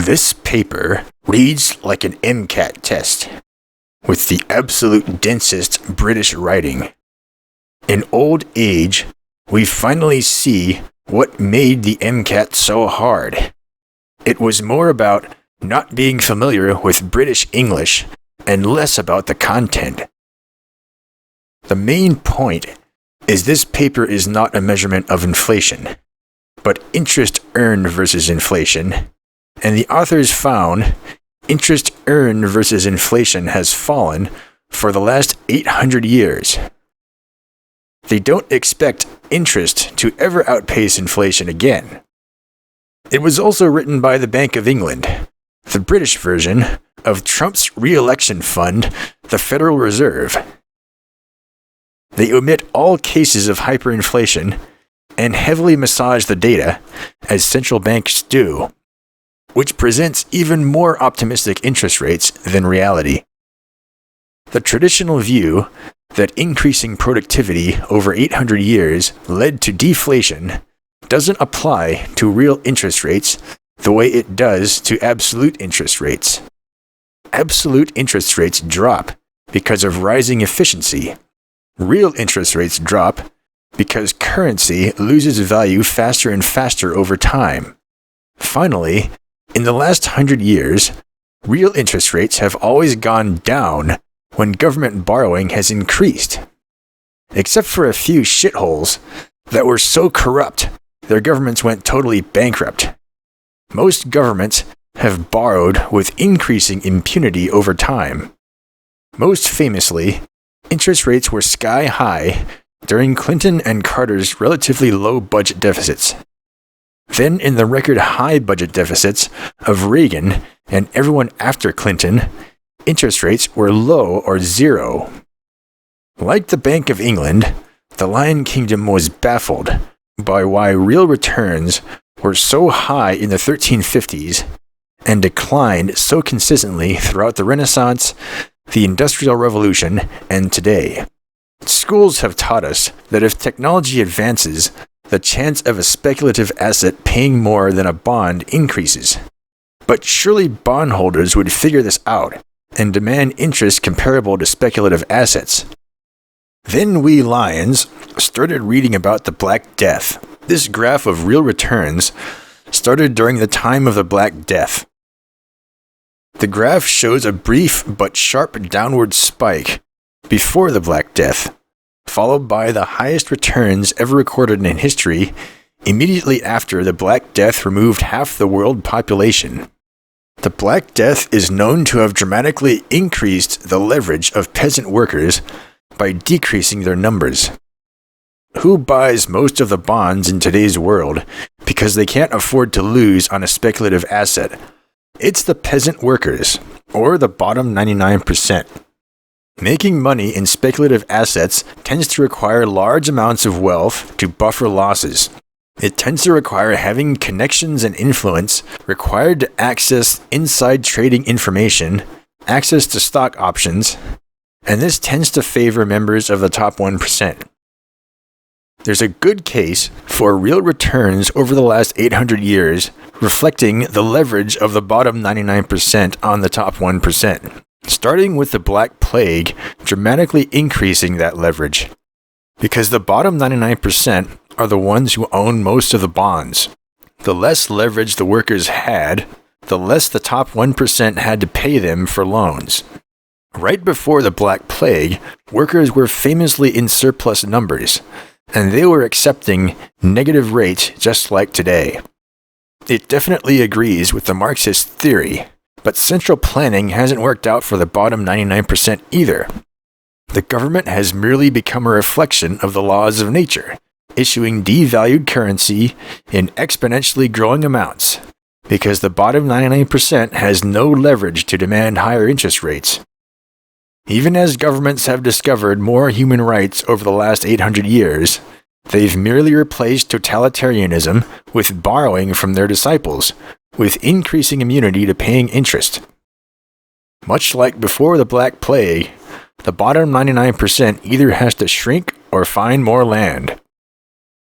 This paper reads like an MCAT test, with the absolute densest British writing. In old age, we finally see what made the MCAT so hard. It was more about not being familiar with British English and less about the content. The main point is this paper is not a measurement of inflation, but interest earned versus inflation, and the authors found interest earned versus inflation has fallen for the last 800 years. They don't expect interest to ever outpace inflation again. It was also written by the Bank of England, the British version of Trump's re-election fund, the Federal Reserve. They omit all cases of hyperinflation and heavily massage the data, as central banks do, which presents even more optimistic interest rates than reality. The traditional view that increasing productivity over 800 years led to deflation doesn't apply to real interest rates the way it does to absolute interest rates. Absolute interest rates drop because of rising efficiency. Real interest rates drop because currency loses value faster and faster over time. Finally, in the last 100 years, real interest rates have always gone down when government borrowing has increased. Except for a few shitholes that were so corrupt their governments went totally bankrupt. Most governments have borrowed with increasing impunity over time. Most famously, interest rates were sky high during Clinton and Carter's relatively low budget deficits. Then in the record high budget deficits of Reagan and everyone after Clinton, interest rates were low or zero. Like the Bank of England, the Lion Kingdom was baffled by why real returns were so high in the 1350s and declined so consistently throughout the Renaissance, the Industrial Revolution, and today. Schools have taught us that if technology advances, the chance of a speculative asset paying more than a bond increases. But surely bondholders would figure this out and demand interest comparable to speculative assets. Then we Lions started reading about the Black Death. This graph of real returns started during the time of the Black Death. The graph shows a brief but sharp downward spike before the Black Death, followed by the highest returns ever recorded in history immediately after the Black Death removed half the world population. The Black Death is known to have dramatically increased the leverage of peasant workers by decreasing their numbers. Who buys most of the bonds in today's world because they can't afford to lose on a speculative asset? It's the peasant workers, or the bottom 99%. Making money in speculative assets tends to require large amounts of wealth to buffer losses. It tends to require having connections and influence required to access inside trading information, access to stock options, and this tends to favor members of the top 1%. There's a good case for real returns over the last 800 years, reflecting the leverage of the bottom 99% on the top 1%. Starting with the Black Plague dramatically increasing that leverage, because the bottom 99% are the ones who own most of the bonds. The less leverage the workers had, the less the top 1% had to pay them for loans. Right before the Black Plague, workers were famously in surplus numbers, and they were accepting negative rates just like today. It definitely agrees with the Marxist theory. But central planning hasn't worked out for the bottom 99% either. The government has merely become a reflection of the laws of nature, issuing devalued currency in exponentially growing amounts, because the bottom 99% has no leverage to demand higher interest rates. Even as governments have discovered more human rights over the last 800 years, they've merely replaced totalitarianism with borrowing from their disciples, with increasing immunity to paying interest. Much like before the Black Plague, the bottom 99% either has to shrink or find more land.